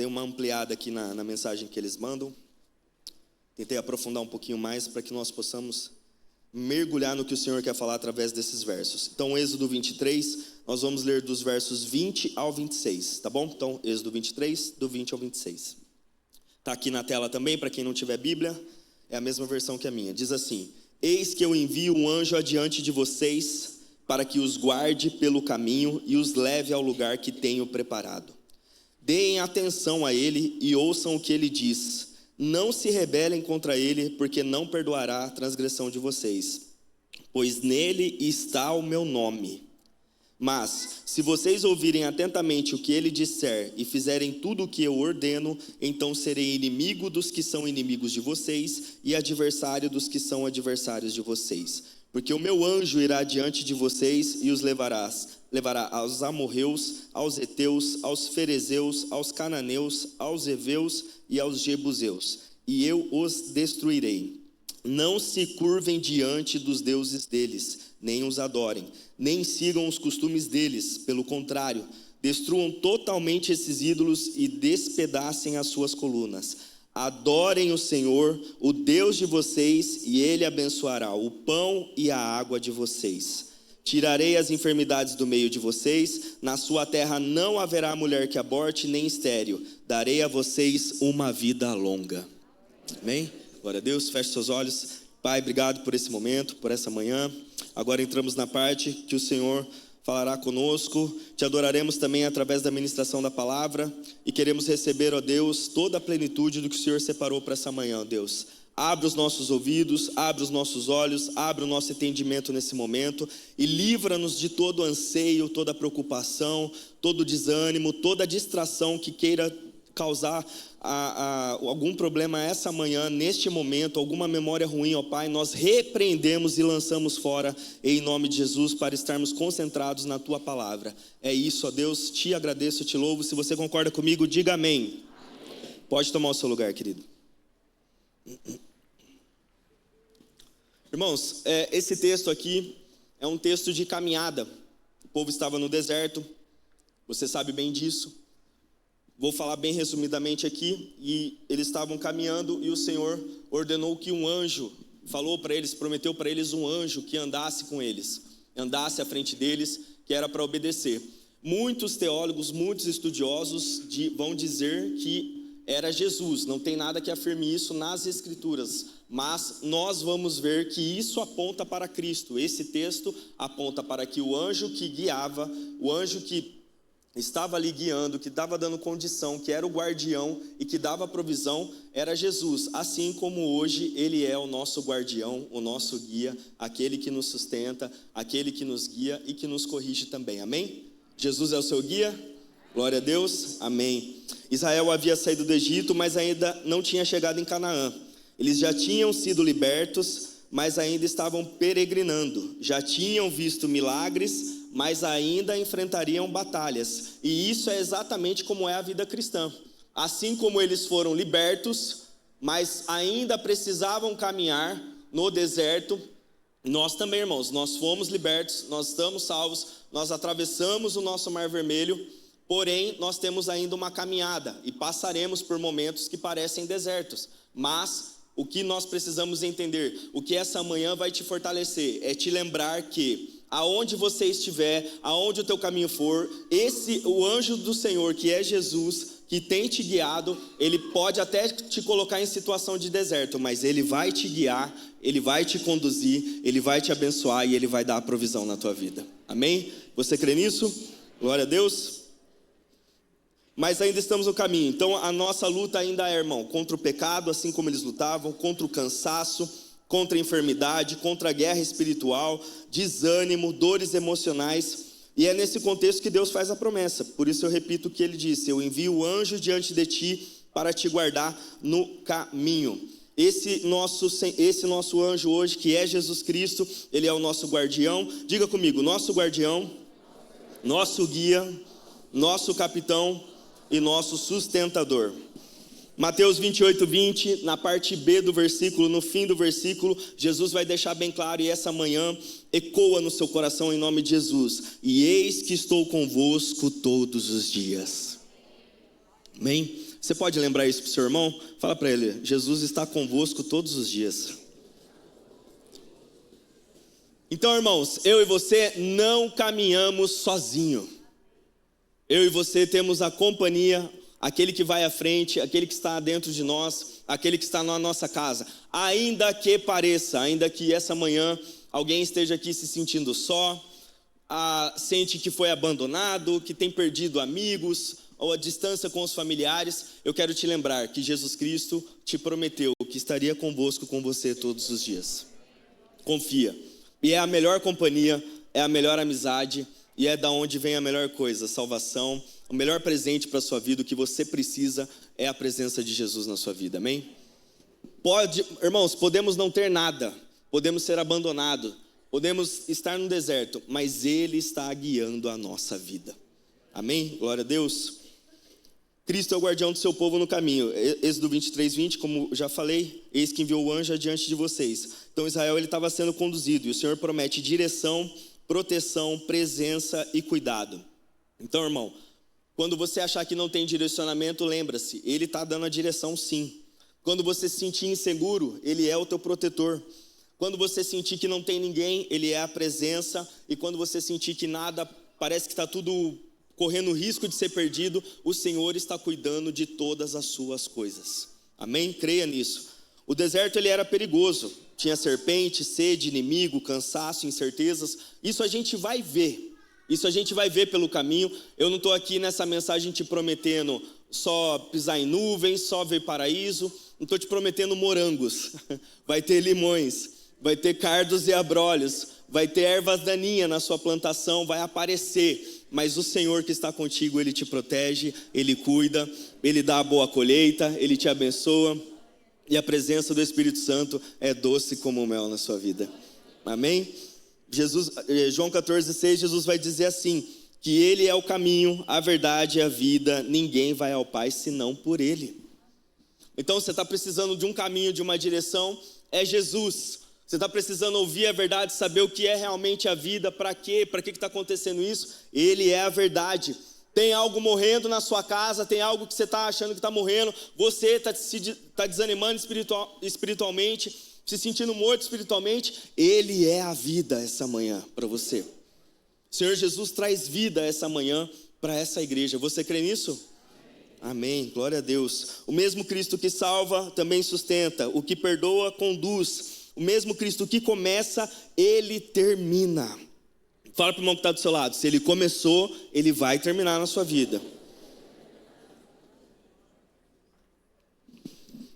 dei uma ampliada aqui na mensagem que eles mandam. Tentei aprofundar um pouquinho mais para que nós possamos mergulhar no que o Senhor quer falar através desses versos. Então, Êxodo 23, nós vamos ler dos versos 20 ao 26, tá bom? Então, Êxodo 23, do 20 ao 26. Está aqui na tela também, para quem não tiver Bíblia, é a mesma versão que a minha. Diz assim: eis que eu envio um anjo adiante de vocês, para que os guarde pelo caminho e os leve ao lugar que tenho preparado. Deem atenção a ele e ouçam o que ele diz. Não se rebelem contra ele, porque não perdoará a transgressão de vocês, pois nele está o meu nome. Mas, se vocês ouvirem atentamente o que ele disser e fizerem tudo o que eu ordeno, então serei inimigo dos que são inimigos de vocês e adversário dos que são adversários de vocês. Porque o meu anjo irá diante de vocês e os levará aos amorreus, aos heteus, aos ferezeus, aos cananeus, aos heveus e aos jebuseus, e eu os destruirei. Não se curvem diante dos deuses deles, nem os adorem, nem sigam os costumes deles. Pelo contrário, destruam totalmente esses ídolos e despedacem as suas colunas. Adorem o Senhor, o Deus de vocês, e Ele abençoará o pão e a água de vocês. Tirarei as enfermidades do meio de vocês. Na sua terra não haverá mulher que aborte, nem estéril. Darei a vocês uma vida longa. Amém? Glória a Deus, feche seus olhos. Pai, obrigado por esse momento, por essa manhã. Agora entramos na parte que o Senhor falará conosco. Te adoraremos também através da ministração da palavra. E queremos receber, ó Deus, toda a plenitude do que o Senhor separou para essa manhã, ó Deus. Abre os nossos ouvidos, abre os nossos olhos, abre o nosso entendimento nesse momento e livra-nos de todo anseio, toda preocupação, todo desânimo, toda distração que queira causar algum problema essa manhã, neste momento, alguma memória ruim, ó Pai. Nós repreendemos e lançamos fora em nome de Jesus para estarmos concentrados na Tua palavra. É isso, ó Deus, te agradeço, te louvo. Se você concorda comigo, diga amém. Amém. Pode tomar o seu lugar, querido. Irmãos, esse texto aqui é um texto de caminhada. O povo estava no deserto, você sabe bem disso. Vou falar bem resumidamente aqui. E eles estavam caminhando e o Senhor ordenou que um anjo, falou para eles, prometeu para eles um anjo que andasse com eles, andasse à frente deles, que era para obedecer. Muitos teólogos, muitos estudiosos vão dizer que era Jesus. Não tem nada que afirme isso nas Escrituras, mas nós vamos ver que isso aponta para Cristo. Esse texto aponta para que o anjo que guiava, o anjo que estava ali guiando, que estava dando condição, que era o guardião e que dava provisão, era Jesus. Assim como hoje Ele é o nosso guardião, o nosso guia, aquele que nos sustenta, aquele que nos guia e que nos corrige também. Amém? Jesus é o seu guia? Glória a Deus, amém. Israel havia saído do Egito, mas ainda não tinha chegado em Canaã. Eles já tinham sido libertos, mas ainda estavam peregrinando. Já tinham visto milagres, mas ainda enfrentariam batalhas. E isso é exatamente como é a vida cristã. Assim como eles foram libertos, mas ainda precisavam caminhar no deserto, nós também, irmãos, nós fomos libertos, nós estamos salvos, nós atravessamos o nosso Mar Vermelho. Porém, nós temos ainda uma caminhada e passaremos por momentos que parecem desertos. Mas o que nós precisamos entender, o que essa manhã vai te fortalecer, é te lembrar que aonde você estiver, aonde o teu caminho for, o anjo do Senhor, que é Jesus, que tem te guiado, ele pode até te colocar em situação de deserto, mas ele vai te guiar, ele vai te conduzir, ele vai te abençoar e ele vai dar a provisão na tua vida. Amém? Você crê nisso? Glória a Deus. Mas ainda estamos no caminho. Então a nossa luta ainda é, irmão, contra o pecado, assim como eles lutavam, contra o cansaço, contra a enfermidade, contra a guerra espiritual, desânimo, dores emocionais. E é nesse contexto que Deus faz a promessa. Por isso eu repito o que ele disse: eu envio o anjo diante de ti para te guardar no caminho. Esse nosso anjo hoje, que é Jesus Cristo, ele é o nosso guardião. Diga comigo: nosso guardião, nosso guia, nosso capitão e nosso sustentador. Mateus 28, 20, na parte B do versículo, no fim do versículo, Jesus vai deixar bem claro, e essa manhã ecoa no seu coração em nome de Jesus: e eis que estou convosco todos os dias. Amém? Você pode lembrar isso para o seu irmão? Fala para ele: Jesus está convosco todos os dias. Então, irmãos, eu e você não caminhamos sozinho. Eu e você temos a companhia, aquele que vai à frente, aquele que está dentro de nós, aquele que está na nossa casa. Ainda que pareça, ainda que essa manhã alguém esteja aqui se sentindo só, sente que foi abandonado, que tem perdido amigos, ou a distância com os familiares, eu quero te lembrar que Jesus Cristo te prometeu que estaria convosco, com você todos os dias. Confia. E é a melhor companhia, é a melhor amizade, e é da onde vem a melhor coisa, salvação. O melhor presente para a sua vida, o que você precisa é a presença de Jesus na sua vida, amém? Irmãos, podemos não ter nada, podemos ser abandonados, podemos estar no deserto, mas Ele está guiando a nossa vida, amém? Glória a Deus. Cristo é o guardião do seu povo no caminho. Êxodo 23:20, como já falei, eis que enviou o anjo adiante de vocês. Então Israel estava sendo conduzido, e o Senhor promete direção, proteção, presença e cuidado. Então, irmão, quando você achar que não tem direcionamento, lembra-se, Ele está dando a direção sim. Quando você se sentir inseguro, Ele é o teu protetor. Quando você sentir que não tem ninguém, Ele é a presença. E quando você sentir que nada, parece que está tudo correndo risco de ser perdido, o Senhor está cuidando de todas as suas coisas. Amém? Creia nisso. O deserto ele era perigoso. Tinha serpente, sede, inimigo, cansaço, incertezas. Isso a gente vai ver. Isso a gente vai ver pelo caminho. Eu não estou aqui nessa mensagem te prometendo só pisar em nuvens, só ver paraíso. Não estou te prometendo morangos. Vai ter limões, vai ter cardos e abrolhos, vai ter ervas daninhas na sua plantação, vai aparecer. Mas o Senhor que está contigo, Ele te protege, Ele cuida, Ele dá a boa colheita, Ele te abençoa. E a presença do Espírito Santo é doce como o mel na sua vida. Amém? João 14:6, Jesus vai dizer assim, que Ele é o caminho, a verdade e a vida, ninguém vai ao Pai senão por Ele. Então você está precisando de um caminho, de uma direção, é Jesus. Você está precisando ouvir a verdade, saber o que é realmente a vida, para quê? Para que está acontecendo isso? Ele é a verdade. Tem algo morrendo na sua casa, tem algo que você está achando que está morrendo, você está desanimando espiritualmente, se sentindo morto espiritualmente, Ele é a vida essa manhã para você. O Senhor Jesus traz vida essa manhã para essa igreja. Você crê nisso? Amém, glória a Deus. O mesmo Cristo que salva também sustenta, o que perdoa conduz. O mesmo Cristo que começa, Ele termina. Fala para o irmão que está do seu lado, se Ele começou, Ele vai terminar na sua vida.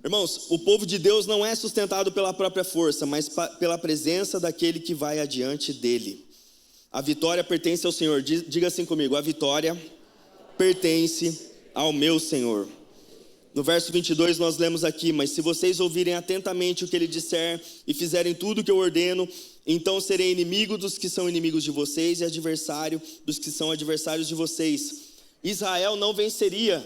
Irmãos, o povo de Deus não é sustentado pela própria força, mas pela presença daquele que vai adiante dele. A vitória pertence ao Senhor. Diga assim comigo, a vitória pertence ao meu Senhor. No verso 22 nós lemos aqui, mas se vocês ouvirem atentamente o que Ele disser e fizerem tudo o que eu ordeno, então serei inimigo dos que são inimigos de vocês e adversário dos que são adversários de vocês. Israel não venceria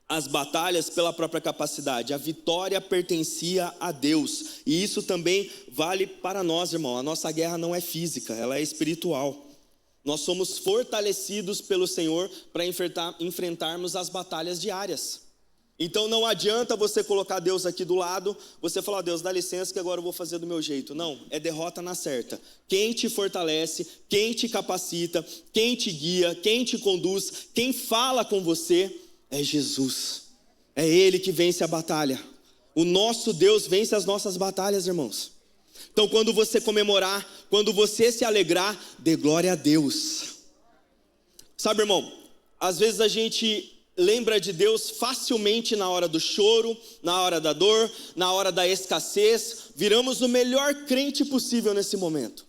as batalhas pela própria capacidade, a vitória pertencia a Deus, e isso também vale para nós, irmão. A nossa guerra não é física, ela é espiritual. Nós somos fortalecidos pelo Senhor para enfrentarmos as batalhas diárias. Então não adianta você colocar Deus aqui do lado, você falar, Deus, dá licença que agora eu vou fazer do meu jeito. Não, é derrota na certa. Quem te fortalece, quem te capacita, quem te guia, quem te conduz, quem fala com você é Jesus. É Ele que vence a batalha. O nosso Deus vence as nossas batalhas, irmãos. Então quando você comemorar, quando você se alegrar, dê glória a Deus. Sabe, irmão, às vezes a gente lembra de Deus facilmente na hora do choro, na hora da dor, na hora da escassez. Viramos o melhor crente possível nesse momento.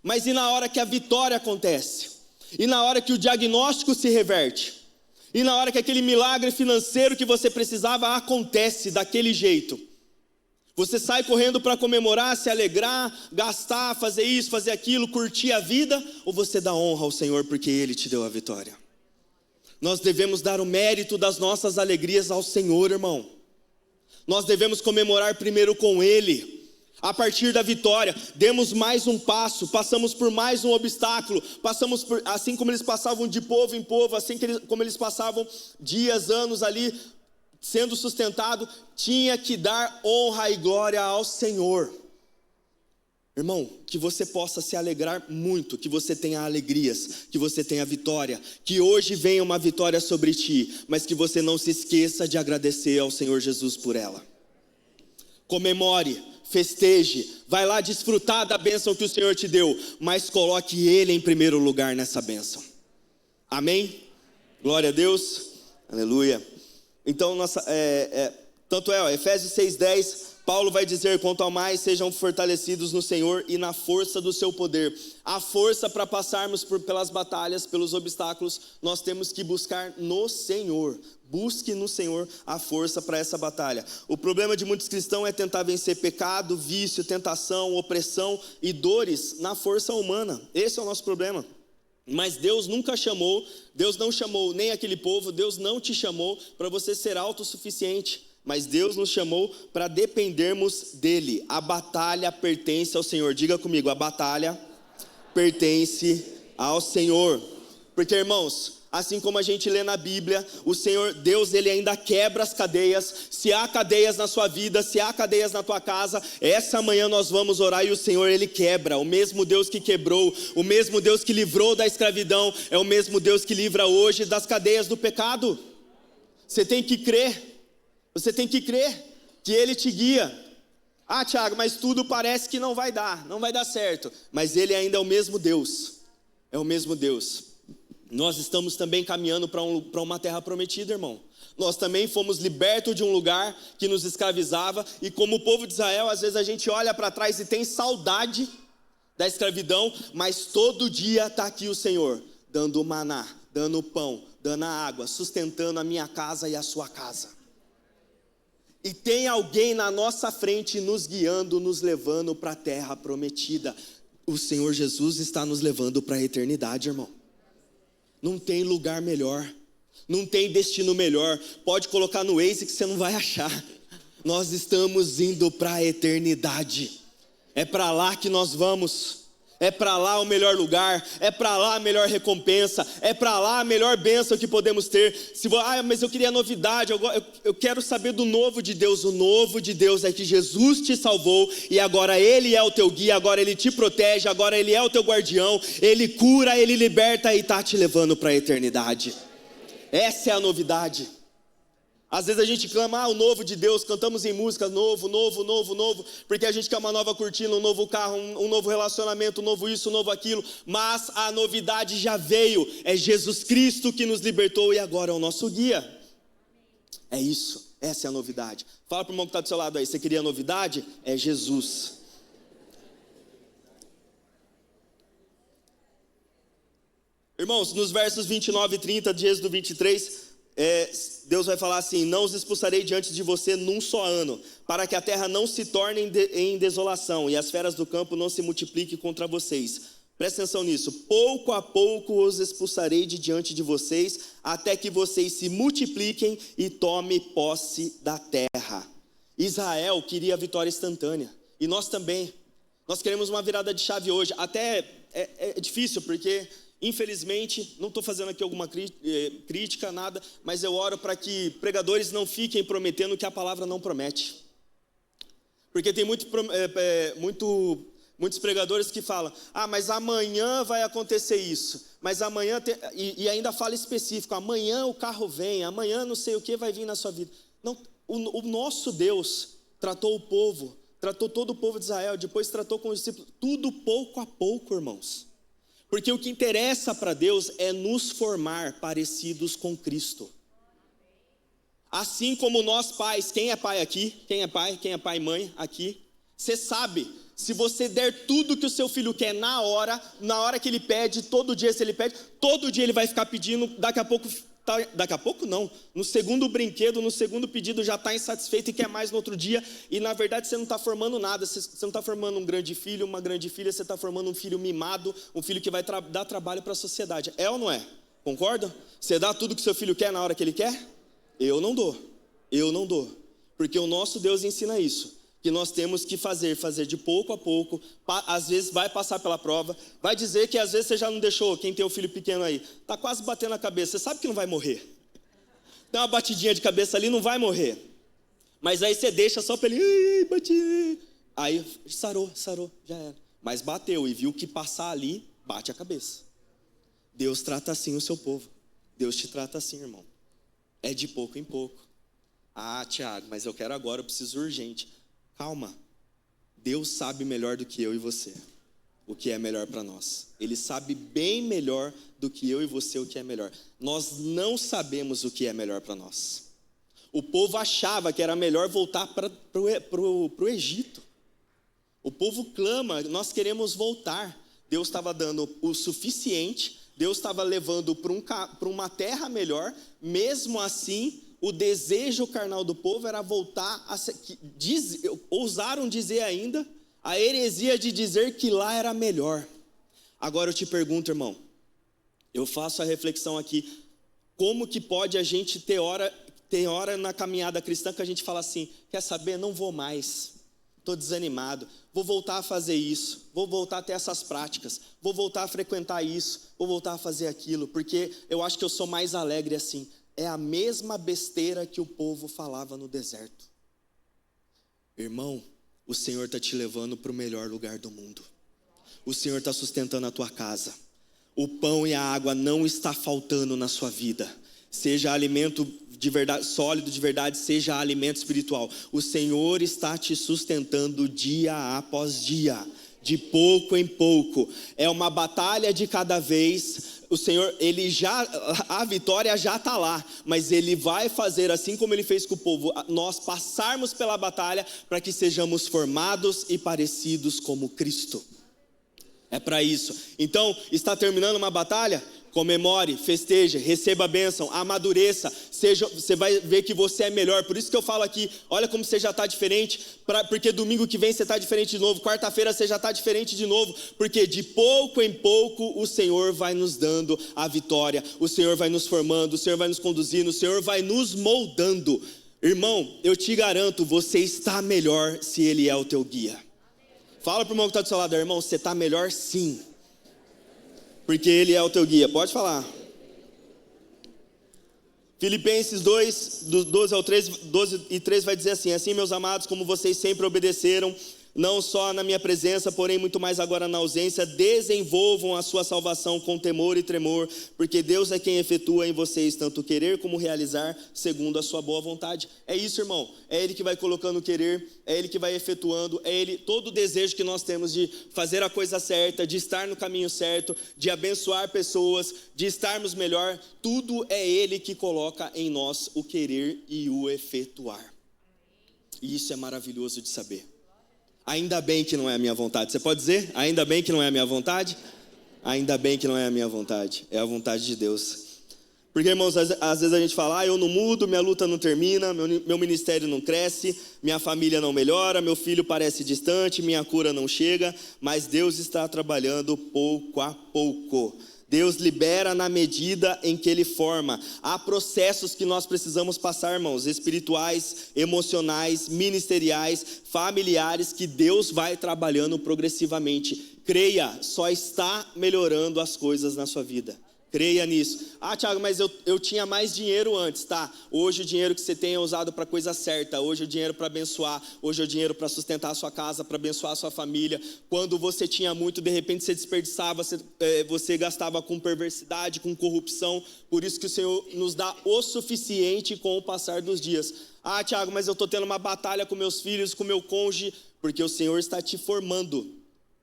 Mas e na hora que a vitória acontece? E na hora que o diagnóstico se reverte? E na hora que aquele milagre financeiro que você precisava acontece daquele jeito? Você sai correndo para comemorar, se alegrar, gastar, fazer isso, fazer aquilo, curtir a vida? Ou você dá honra ao Senhor porque Ele te deu a vitória? Nós devemos dar o mérito das nossas alegrias ao Senhor, irmão. Nós devemos comemorar primeiro com Ele. A partir da vitória, demos mais um passo, passamos por mais um obstáculo, assim como eles passavam de povo em povo, como eles passavam dias, anos ali, sendo sustentado, tinha que dar honra e glória ao Senhor. Irmão, que você possa se alegrar muito, que você tenha alegrias, que você tenha vitória, que hoje venha uma vitória sobre ti, mas que você não se esqueça de agradecer ao Senhor Jesus por ela. Comemore, festeje, vai lá desfrutar da bênção que o Senhor te deu, mas coloque Ele em primeiro lugar nessa bênção. Amém? Glória a Deus, aleluia. Então, Efésios 6:10, Paulo vai dizer: quanto ao mais, sejam fortalecidos no Senhor e na força do seu poder. A força para passarmos pelas batalhas, pelos obstáculos, nós temos que buscar no Senhor. Busque no Senhor a força para essa batalha. O problema de muitos cristãos é tentar vencer pecado, vício, tentação, opressão e dores na força humana. Esse é o nosso problema. Mas Deus não chamou nem aquele povo, Deus não te chamou para você ser autossuficiente. Mas Deus nos chamou para dependermos dEle. A batalha pertence ao Senhor. Diga comigo, a batalha pertence ao Senhor. Porque, irmãos, assim como a gente lê na Bíblia, o Senhor, Deus, Ele ainda quebra as cadeias. Se há cadeias na sua vida, se há cadeias na tua casa, essa manhã nós vamos orar e o Senhor, Ele quebra. O mesmo Deus que quebrou, o mesmo Deus que livrou da escravidão, é o mesmo Deus que livra hoje das cadeias do pecado. Você tem que crer. Você tem que crer que Ele te guia. Ah, Tiago, mas tudo parece que não vai dar certo. Mas Ele ainda é o mesmo Deus. É o mesmo Deus. Nós estamos também caminhando para uma terra prometida, irmão. Nós também fomos libertos de um lugar que nos escravizava. E como o povo de Israel, às vezes a gente olha para trás e tem saudade da escravidão. Mas todo dia está aqui o Senhor, dando o maná, dando o pão, dando a água, sustentando a minha casa e a sua casa. E tem alguém na nossa frente nos guiando, nos levando para a terra prometida. O Senhor Jesus está nos levando para a eternidade, irmão. Não tem lugar melhor, não tem destino melhor. Pode colocar no Waze que você não vai achar. Nós estamos indo para a eternidade. É para lá que nós vamos. É para lá o melhor lugar, é para lá a melhor recompensa, é para lá a melhor bênção que podemos ter. Mas eu queria novidade, eu quero saber do novo de Deus. O novo de Deus é que Jesus te salvou e agora Ele é o teu guia, agora Ele te protege, agora Ele é o teu guardião, Ele cura, Ele liberta e está te levando para a eternidade. Essa é a novidade. Às vezes a gente clama, o novo de Deus, cantamos em música, novo, porque a gente quer uma nova cortina, um novo carro, um novo relacionamento, um novo isso, um novo aquilo, mas a novidade já veio, é Jesus Cristo que nos libertou e agora é o nosso guia. É isso, essa é a novidade. Fala para o irmão que está do seu lado aí, você queria novidade? É Jesus. Irmãos, nos versos 29 e 30 de Êxodo 23, Deus vai falar assim: não os expulsarei diante de você num só ano, para que a terra não se torne em desolação e as feras do campo não se multipliquem contra vocês. Presta atenção nisso. Pouco a pouco os expulsarei de diante de vocês, até que vocês se multipliquem e tomem posse da terra. Israel queria a vitória instantânea, e nós também. Nós queremos uma virada de chave hoje. Até é difícil, porque infelizmente, não estou fazendo aqui alguma crítica, nada, mas eu oro para que pregadores não fiquem prometendo o que a palavra não promete. Porque tem muitos pregadores que falam, mas amanhã vai acontecer isso, mas amanhã, e ainda fala específico, amanhã o carro vem, amanhã não sei o que vai vir na sua vida. Não, o nosso Deus tratou o povo, tratou todo o povo de Israel, depois tratou com os discípulos, tudo pouco a pouco, irmãos. Porque o que interessa para Deus é nos formar parecidos com Cristo. Assim como nós pais, quem é pai aqui? Quem é pai e mãe aqui? Você sabe, se você der tudo que o seu filho quer na hora que ele pede, todo dia se ele pede, todo dia ele vai ficar pedindo, daqui a pouco não, no segundo brinquedo, no segundo pedido já está insatisfeito e quer mais no outro dia, e na verdade você não está formando nada, você não está formando um grande filho, uma grande filha, você está formando um filho mimado, um filho que vai dar trabalho para a sociedade, é ou não é? Concorda? Você dá tudo que seu filho quer na hora que ele quer? Eu não dou, porque o nosso Deus ensina isso, que nós temos que fazer de pouco a pouco. Às vezes vai passar pela prova, vai dizer que às vezes você já não deixou, quem tem o filho pequeno aí, está quase batendo a cabeça, você sabe que não vai morrer. Dá uma batidinha de cabeça ali, não vai morrer. Mas aí você deixa só para ele, bati. Aí sarou, já era. Mas bateu e viu que passar ali, bate a cabeça. Deus trata assim o seu povo. Deus te trata assim, irmão. É de pouco em pouco. Ah, Tiago, mas eu quero agora, eu preciso urgente. Calma. Deus sabe melhor do que eu e você o que é melhor para nós. Ele sabe bem melhor do que eu e você o que é melhor. Nós não sabemos o que é melhor para nós. O povo achava que era melhor voltar para o Egito. O povo clama, nós queremos voltar. Deus estava dando o suficiente, Deus estava levando para uma terra melhor. Mesmo assim, o desejo carnal do povo era voltar ousaram dizer ainda, a heresia de dizer que lá era melhor. Agora eu te pergunto, irmão, eu faço a reflexão aqui, como que pode a gente ter hora na caminhada cristã que a gente fala assim, quer saber, não vou mais, estou desanimado, vou voltar a fazer isso, vou voltar a ter essas práticas, vou voltar a frequentar isso, vou voltar a fazer aquilo, porque eu acho que eu sou mais alegre assim. É a mesma besteira que o povo falava no deserto. Irmão, o Senhor está te levando para o melhor lugar do mundo. O Senhor está sustentando a tua casa. O pão e a água não está faltando na sua vida. Seja alimento de verdade, sólido de verdade, seja alimento espiritual. O Senhor está te sustentando dia após dia, de pouco em pouco. É uma batalha de cada vez. O Senhor, a vitória já está lá, mas Ele vai fazer assim como Ele fez com o povo, nós passarmos pela batalha para que sejamos formados e parecidos como Cristo. É para isso. Então, está terminando uma batalha? Comemore, festeje, receba a bênção, amadureça, você vai ver que você é melhor. Por isso que eu falo aqui, olha como você já está diferente, porque domingo que vem você está diferente de novo, quarta-feira você já está diferente de novo, porque de pouco em pouco o Senhor vai nos dando a vitória, o Senhor vai nos formando, o Senhor vai nos conduzindo, o Senhor vai nos moldando. Irmão, eu te garanto, você está melhor se Ele é o teu guia. Fala para o irmão que está do seu lado, irmão, você está melhor sim, porque Ele é o teu guia. Pode falar. Filipenses 2, do 12 ao 12 e 3 vai dizer assim: assim, meus amados, como vocês sempre obedeceram, não só na minha presença, porém muito mais agora na ausência, desenvolvam a sua salvação com temor e tremor, porque Deus é quem efetua em vocês tanto querer como realizar segundo a sua boa vontade. É isso, irmão, é Ele que vai colocando o querer, é Ele que vai efetuando, é Ele, todo o desejo que nós temos de fazer a coisa certa, de estar no caminho certo, de abençoar pessoas, de estarmos melhor, tudo é Ele que coloca em nós o querer e o efetuar. E isso é maravilhoso de saber. Ainda bem que não é a minha vontade. Você pode dizer? Ainda bem que não é a minha vontade? Ainda bem que não é a minha vontade. É a vontade de Deus. Porque, irmãos, às vezes a gente fala, eu não mudo, minha luta não termina, meu ministério não cresce, minha família não melhora, meu filho parece distante, minha cura não chega, mas Deus está trabalhando pouco a pouco. Deus libera na medida em que Ele forma. Há processos que nós precisamos passar, irmãos, espirituais, emocionais, ministeriais, familiares, que Deus vai trabalhando progressivamente. Creia, só está melhorando as coisas na sua vida. Creia nisso. Ah, Tiago, mas eu tinha mais dinheiro antes, tá? Hoje o dinheiro que você tem é usado para a coisa certa. Hoje o dinheiro para abençoar. Hoje o dinheiro para sustentar a sua casa, para abençoar a sua família. Quando você tinha muito, de repente você desperdiçava, você gastava com perversidade, com corrupção. Por isso que o Senhor nos dá o suficiente com o passar dos dias. Ah, Tiago, mas eu estou tendo uma batalha com meus filhos, com meu cônjuge, porque o Senhor está te formando.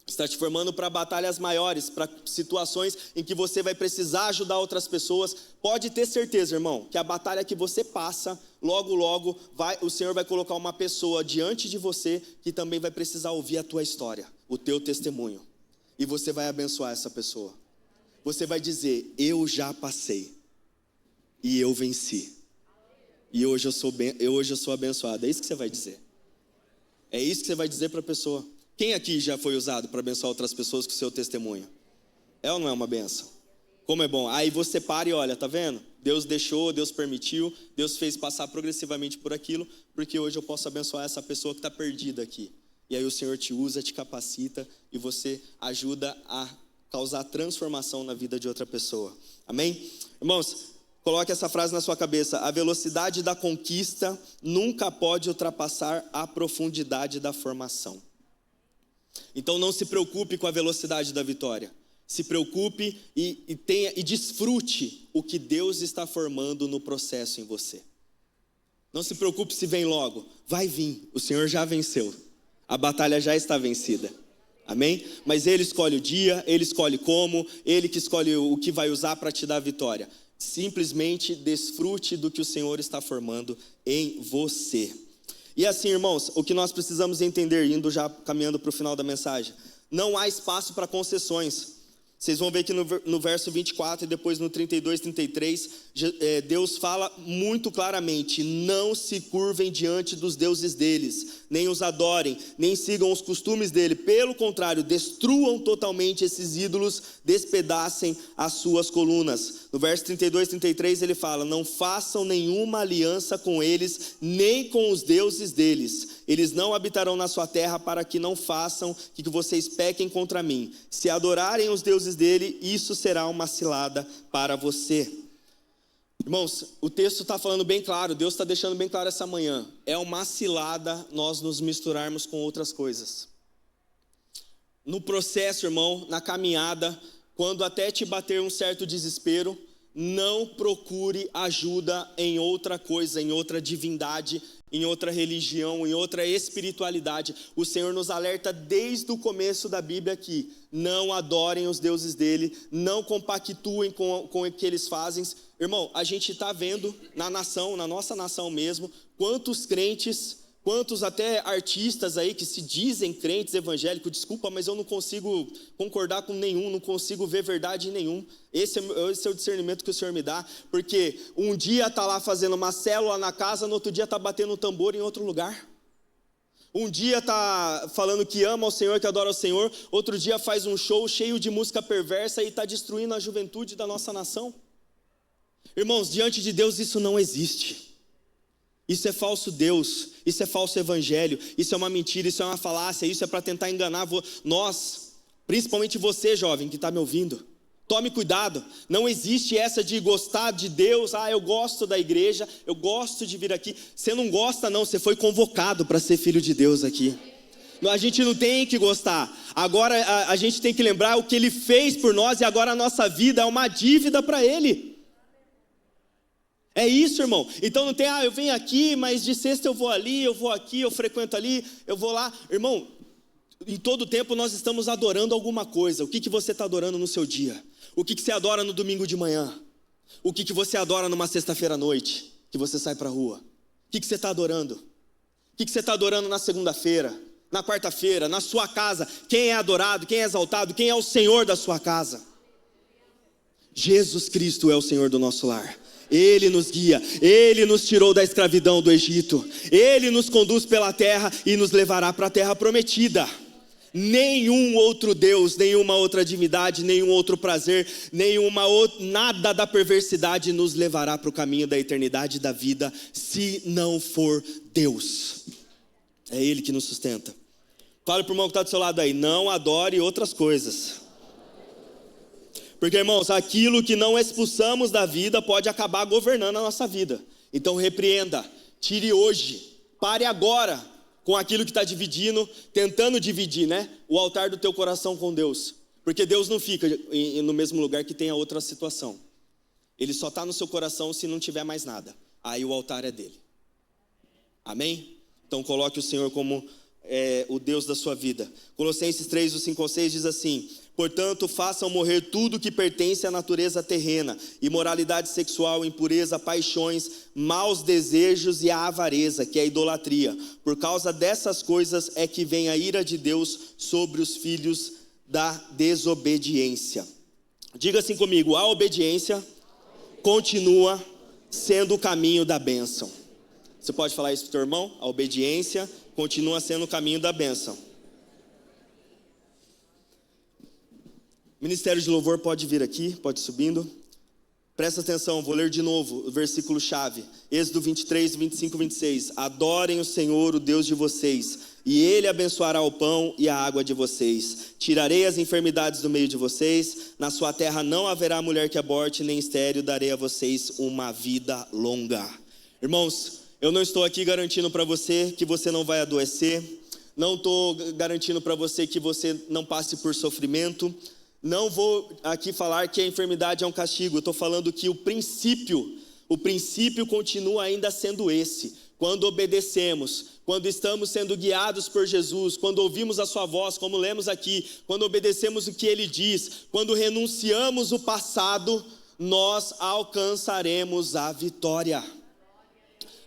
Está te formando para batalhas maiores, para situações em que você vai precisar ajudar outras pessoas. Pode ter certeza, irmão, que a batalha que você passa, logo, logo, o Senhor vai colocar uma pessoa diante de você que também vai precisar ouvir a tua história, o teu testemunho. E você vai abençoar essa pessoa. Você vai dizer, eu já passei e eu venci. E hoje eu sou abençoado. É isso que você vai dizer. É isso que você vai dizer para a pessoa. Quem aqui já foi usado para abençoar outras pessoas com o seu testemunho? É ou não é uma benção? Como é bom. Aí você para e olha, tá vendo? Deus deixou, Deus permitiu, Deus fez passar progressivamente por aquilo, porque hoje eu posso abençoar essa pessoa que está perdida aqui. E aí o Senhor te usa, te capacita e você ajuda a causar transformação na vida de outra pessoa. Amém? Irmãos, coloque essa frase na sua cabeça: a velocidade da conquista nunca pode ultrapassar a profundidade da formação. Então não se preocupe com a velocidade da vitória. Se preocupe e desfrute o que Deus está formando no processo em você. Não se preocupe se vem logo. Vai vir, o Senhor já venceu. A batalha já está vencida. Amém? Mas Ele escolhe o dia, Ele escolhe como, Ele que escolhe o que vai usar para te dar a vitória. Simplesmente desfrute do que o Senhor está formando em você. E assim, irmãos, o que nós precisamos entender, indo já caminhando para o final da mensagem: não há espaço para concessões. Vocês vão ver que no verso 24 e depois no 32, 33, Deus fala muito claramente: não se curvem diante dos deuses deles, nem os adorem, nem sigam os costumes dele. Pelo contrário, destruam totalmente esses ídolos, despedacem as suas colunas. No verso 32, 33 ele fala: não façam nenhuma aliança com eles, nem com os deuses deles. Eles não habitarão na sua terra, para que não façam que vocês pequem contra mim. Se adorarem os deuses dele, isso será uma cilada para você. Irmãos, o texto está falando bem claro, Deus está deixando bem claro essa manhã: é uma cilada nós nos misturarmos com outras coisas. No processo, irmão, na caminhada, quando até te bater um certo desespero, não procure ajuda em outra coisa, em outra divindade, em outra religião, em outra espiritualidade. O Senhor nos alerta desde o começo da Bíblia que não adorem os deuses dele, não compactuem com o que eles fazem. Irmão, a gente está vendo na nação, na nossa nação mesmo, quantos crentes, quantos até artistas aí que se dizem crentes evangélicos. Desculpa, mas eu não consigo concordar com nenhum, não consigo ver verdade em nenhum. Esse é o discernimento que o Senhor me dá, porque um dia está lá fazendo uma célula na casa, no outro dia está batendo tambor em outro lugar. Um dia está falando que ama ao Senhor, que adora ao Senhor, outro dia faz um show cheio de música perversa e está destruindo a juventude da nossa nação. Irmãos, diante de Deus isso não existe. Isso é falso Deus, isso é falso evangelho, isso é uma mentira, isso é uma falácia, isso é para tentar enganar nós, principalmente você, jovem, que está me ouvindo. Tome cuidado, não existe essa de gostar de Deus. Eu gosto da igreja, eu gosto de vir aqui. Você não gosta não, você foi convocado para ser filho de Deus aqui. A gente não tem que gostar, agora a gente tem que lembrar o que Ele fez por nós, e agora a nossa vida é uma dívida para Ele. É isso, irmão. Então não tem, eu venho aqui, mas de sexta eu vou ali, eu vou aqui, eu frequento ali, eu vou lá. Irmão, em todo tempo nós estamos adorando alguma coisa. O que você está adorando no seu dia? O que você adora no domingo de manhã? O que você adora numa sexta-feira à noite, que você sai para a rua? O que você está adorando? O que você está adorando na segunda-feira, na quarta-feira, na sua casa? Quem é adorado, quem é exaltado, quem é o Senhor da sua casa? Jesus Cristo é o Senhor do nosso lar. Ele nos guia, Ele nos tirou da escravidão do Egito, Ele nos conduz pela terra e nos levará para a terra prometida. Nenhum outro Deus, nenhuma outra divindade, nenhum outro prazer, nada da perversidade nos levará para o caminho da eternidade, da vida, se não for Deus. É Ele que nos sustenta. Fale para o irmão que está do seu lado aí: não adore outras coisas. Porque, irmãos, aquilo que não expulsamos da vida pode acabar governando a nossa vida. Então repreenda, tire hoje, pare agora com aquilo que está dividindo, tentando dividir, o altar do teu coração com Deus. Porque Deus não fica no mesmo lugar que tem a outra situação. Ele só está no seu coração se não tiver mais nada. Aí o altar é dele. Amém? Então coloque o Senhor como o Deus da sua vida. Colossenses 3, 5 ao 6 diz assim: portanto, façam morrer tudo que pertence à natureza terrena: imoralidade sexual, impureza, paixões, maus desejos e a avareza, que é a idolatria. Por causa dessas coisas é que vem a ira de Deus sobre os filhos da desobediência. Diga assim comigo: a obediência continua sendo o caminho da bênção. Você pode falar isso para o teu irmão? A obediência continua sendo o caminho da bênção. Ministério de louvor pode vir aqui, pode ir subindo. Presta atenção, vou ler de novo o versículo chave. Êxodo 23, 25 e 26. Adorem o Senhor, o Deus de vocês, e Ele abençoará o pão e a água de vocês. Tirarei as enfermidades do meio de vocês. Na sua terra não haverá mulher que aborte, nem estéril. Darei a vocês uma vida longa. Irmãos, eu não estou aqui garantindo para você que você não vai adoecer. Não estou garantindo para você que você não passe por sofrimento. Não vou aqui falar que a enfermidade é um castigo. Eu estou falando que o princípio continua ainda sendo esse. Quando obedecemos, quando estamos sendo guiados por Jesus, quando ouvimos a sua voz, como lemos aqui, quando obedecemos o que Ele diz, quando renunciamos o passado, nós alcançaremos a vitória.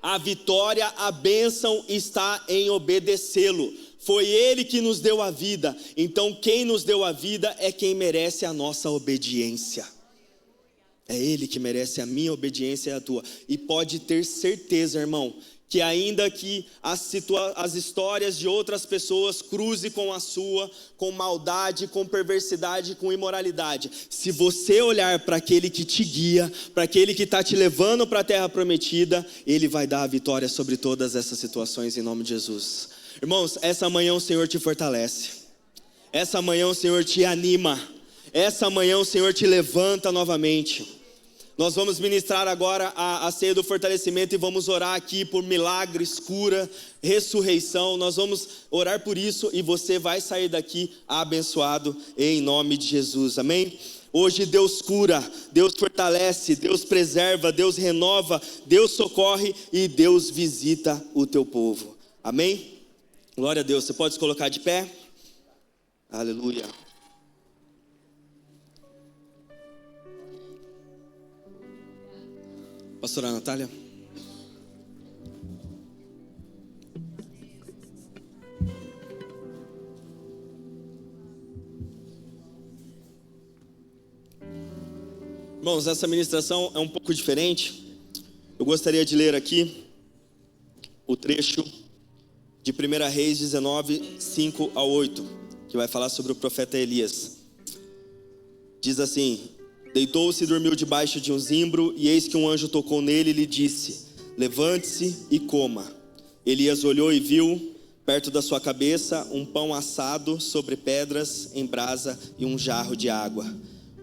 A vitória, a bênção está em obedecê-lo. Foi Ele que nos deu a vida, então quem nos deu a vida é quem merece a nossa obediência. É Ele que merece a minha obediência e a tua. E pode ter certeza, irmão, que ainda que as histórias de outras pessoas cruze com a sua, com maldade, com perversidade, com imoralidade, se você olhar para aquele que te guia, para aquele que está te levando para a terra prometida, Ele vai dar a vitória sobre todas essas situações em nome de Jesus. Irmãos, essa manhã o Senhor te fortalece, essa manhã o Senhor te anima, essa manhã o Senhor te levanta novamente. Nós vamos ministrar agora a ceia do fortalecimento e vamos orar aqui por milagres, cura, ressurreição. Nós vamos orar por isso e você vai sair daqui abençoado em nome de Jesus, amém? Hoje Deus cura, Deus fortalece, Deus preserva, Deus renova, Deus socorre e Deus visita o teu povo, amém? Glória a Deus, você pode se colocar de pé? Aleluia. Pastora Natália. Irmãos, essa ministração é um pouco diferente. Eu gostaria de ler aqui o trecho de 1 Reis 19, 5 a 8, que vai falar sobre o profeta Elias. Diz assim: deitou-se e dormiu debaixo de um zimbro, e eis que um anjo tocou nele e lhe disse: levante-se e coma. Elias olhou e viu, perto da sua cabeça, um pão assado sobre pedras em brasa e um jarro de água.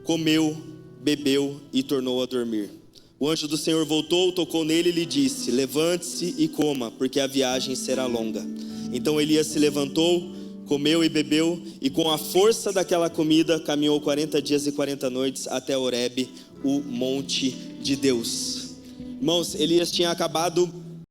Comeu, bebeu e tornou a dormir. O anjo do Senhor voltou, tocou nele e lhe disse: levante-se e coma, porque a viagem será longa. Então Elias se levantou, comeu e bebeu, e com a força daquela comida caminhou 40 dias e 40 noites até Horebe, o monte de Deus. Irmãos, Elias tinha acabado